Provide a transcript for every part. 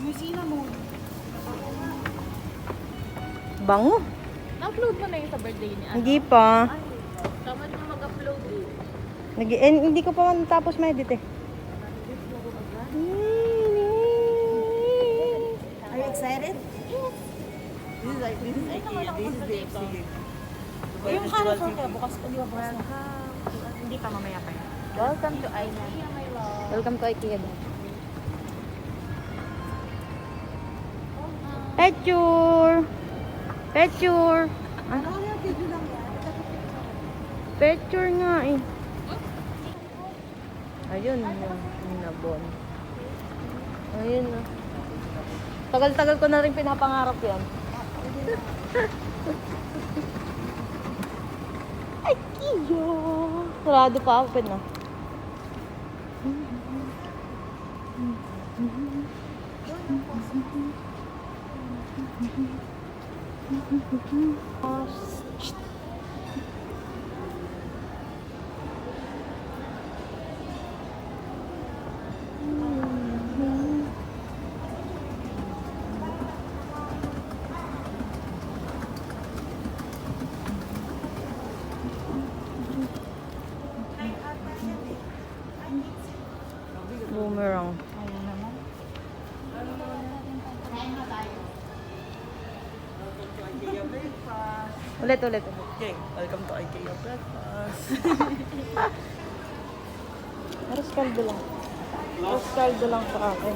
May cinnamon. Bango. Na-upload mo na yung sa birthday niya? Hindi pa. Tamad mo mag-upload eh. Hindi ko pa natapos ma-edit eh. Are you excited? Yes. This is Ikea. This is the exhibit. Yung colorful kaya bukas pa, di ba bukas na? Hindi pa, mamaya pa yun. Welcome to Ikea, my love. Welcome to Ikea daw. Picture! Picture! Ah, picture nga eh. Ayun, yung nabon. Ayun na. Tagal-tagal ko na rin pinapangarap yan. Ay, kiyo! Sarado pa, open na. Boomerang. Ayun naman. Ulit. Okay, welcome to Ikea breakfast. Aros kaldo lang. Aros kaldo lang sa akin.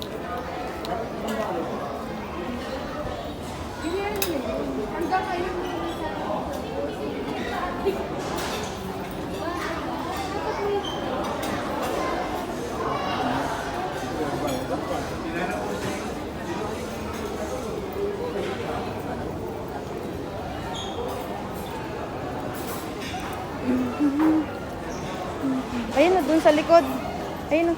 Ayun na, dun sa likod. Ayun na.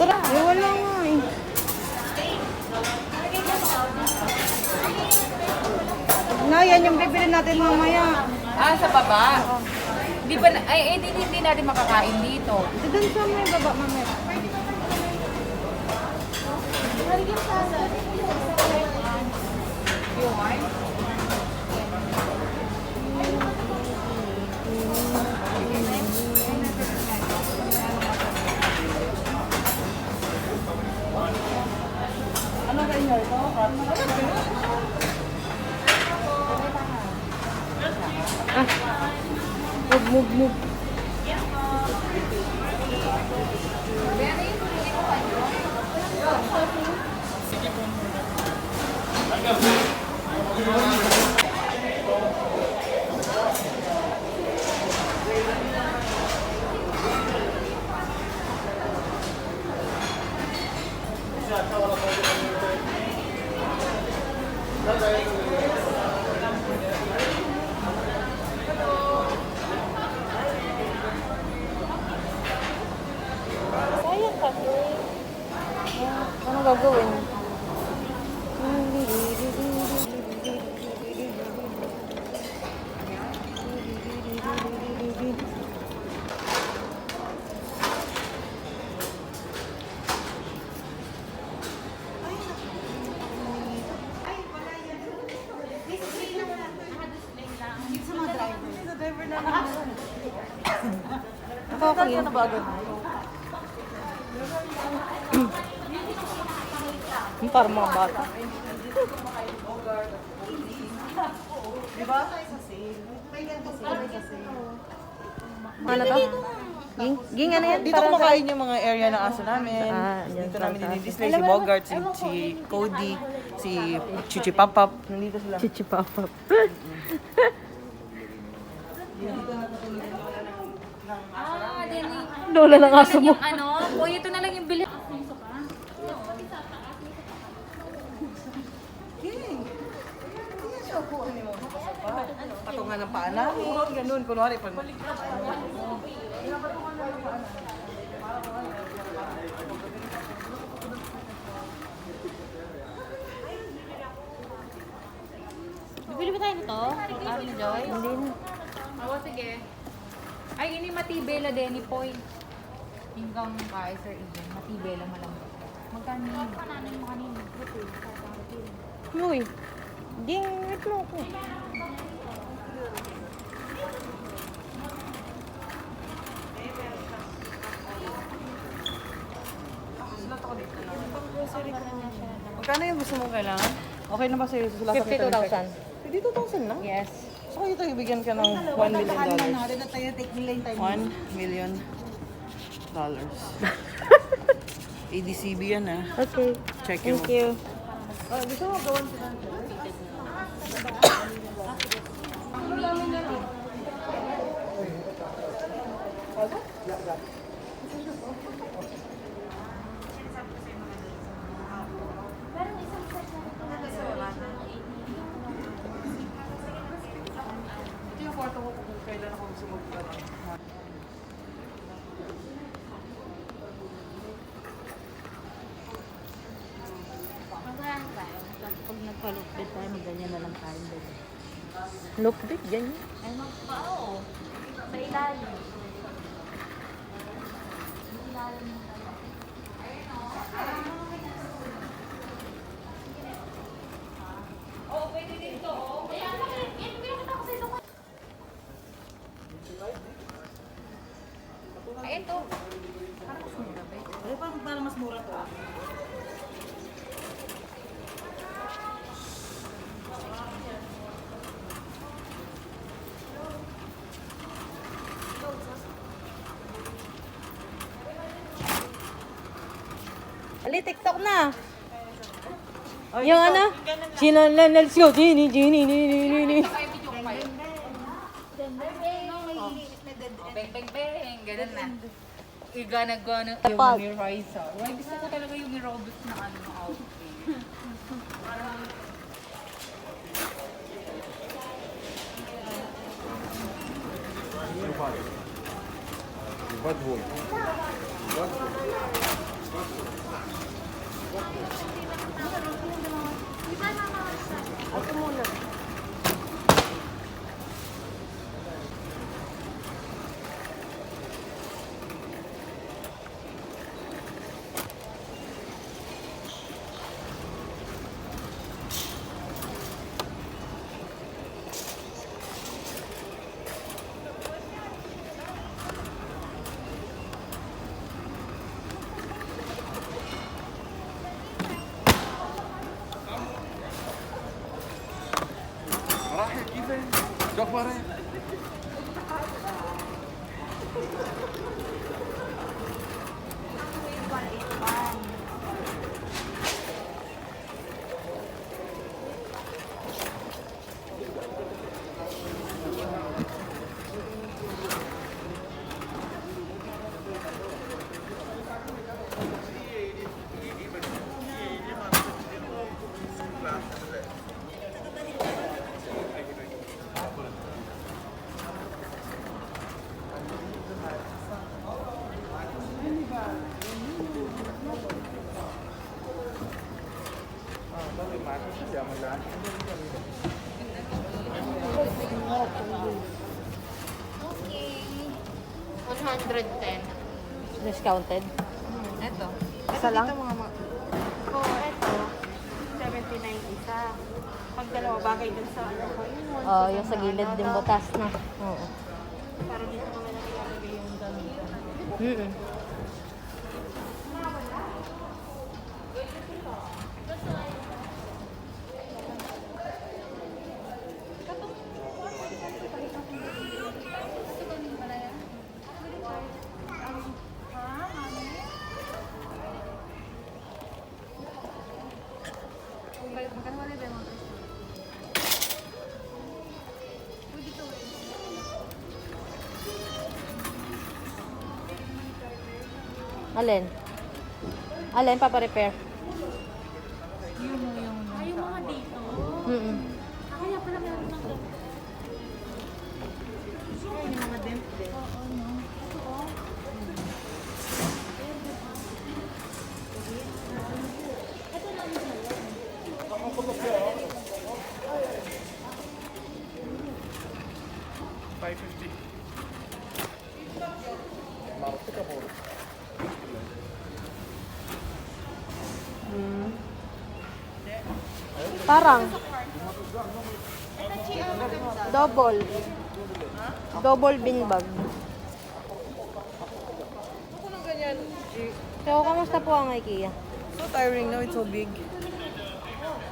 Tara, wala nga eh. Na, yan yung bibili natin mamaya. Ah, sa baba? Di ba, hindi natin makakain dito. Doon sa may baba mamaya. Yung wine? Ano kayo nyo ito? Move. Sayang kasi. Ano gagawin? Nakakali na ba agad? Para mga bata. Diba? Sa sale. Kailan sa sale? Ano to? Ging ano yan? Dito kumakain yung mga area ng aso namin. Yan, Dito namin dinidisplay si Bogart, si Cody, si Chichi Papap. Nandito sila. Chichipapap. Ah, din Lola ng aso mo. yung ano, kuya, ito na lang yung bilis. Patungan ng paa namin. Ganun, kunwari. Pag... Bili ba tayo nito? Aring Joy? Hindi na. Oo, sige. Ay, ini matibela din ni Point. Hinggang kay Sir Ian. Matibela malambot. Magkano yun? Pananin mo kanina. Uy. Ding, wait mo ako. Magkano yung gusto mong kailangan? Okay na ba sa'yo? Susulatan kita ng check? 52,000. 52,000 lang? Yes. So kayo tayo bigyan ka ng $1 million. $1 million. ADCB yan ah. Okay. Check Thank mo. you. Gusto mo gawin sila? Ito yung kwarto ko kung kailan ako sumagpala. Pag nagpa-lookbit tayo, magganyan na lang tayo. Look big, ganyan. Ay, magpao. Sa ilalim. Sa ilalim mo talaga. Ay, ito. Parang mas mura ba? Ay, parang mas mura to. Ali, TikTok na. Yung ano? Sinananal siyo. Gini. Beng, beng, beng. Ganun na. Igana-gana yung Kapag. ni Raisa. Why, gusto ko talaga yung ni Robert na ano, outfit. Ako muna. راح كيف جبره Okay. 110. Discounted. Ito. Isa lang? Oo, ito. 79 isa. Pag dalawa bagay dun sa ano ko. Oh, yung sa gilid din butas na. Oo. Para dito naman natin ilalagay yung gamit. Mm. Alin? Alin, paparepair? Ay, yung mga dito. Mm. Kaya pala meron ng dent. Yung mga dent din. Oo, no. Oo. Ito lang isa yan. 550. Parang. Double. Double bin bag. Ako ng ganyan. So, kamusta po ang Ikea? So tiring now, it's so big.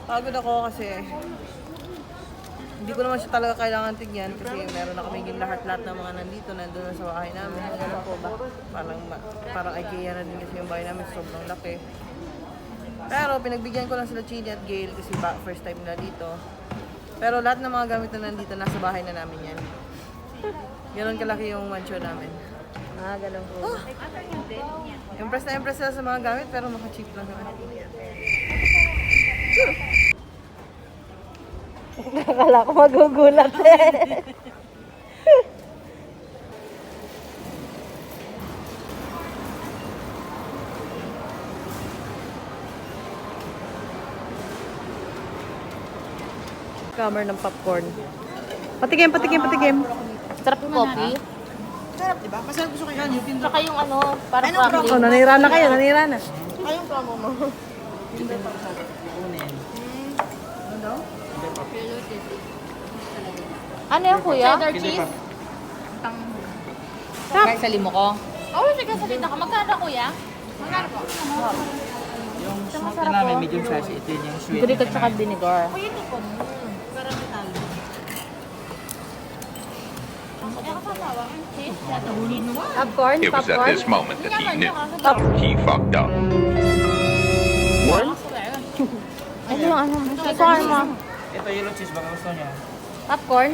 Pagod ako kasi hindi ko naman siya talaga kailangan tignan kasi meron na kami lahat-lahat ng mga nandun na sa bahay namin. Ganun po ba? Parang Ikea na din kasi yung bahay namin, sobrang laki. Pero pinagbigyan ko lang sila Chidi at Gail kasi first time nila dito. Pero lahat ng mga gamit na nandito, nasa bahay na namin yan. Ganon kalaki yung mansion namin. Ah, ganun po. Impress na impress sila sa mga gamit pero maka-cheap lang naman. Akala ko magugulat eh. Camera ng popcorn. Patikim. Sarap yung coffee. Sarap, diba? Masarap gusto ko yan. Tsaka yung ano, parang crumbling. Oh, nanira na kayo, nanira na. Ayun promo mo. Ano yan, kuya? Cheddar cheese. Kahit sa limo ko. Oh, sige, salita ka. Magkano, kuya? Magkano po? Yung smoke na namin, medium size, ito yun yung sweet. Green at saka vinegar. Kuya, ito po. Parang metal. Popcorn, It was at popcorn. this moment that he knew he fucked up. Ano yung ano? Popcorn mo. Ito yellow cheese, baka gusto niya. Popcorn.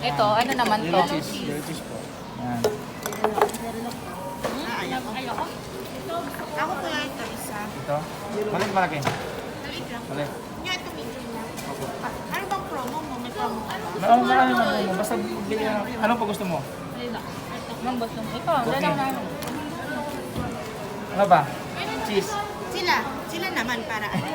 Ito, ano naman to? Yellow cheese po. Yan. Ako kuya ito, isa. Ito? Malaki. Maliit. Yung ito, medium lang. Ano bang promo mo? May promo ka ba? Marami mo. Basta bili na. Anong pa gusto mo? Anong gusto mo? Ito, dalaw na. Ano ba? Cheese. Sila naman para ano.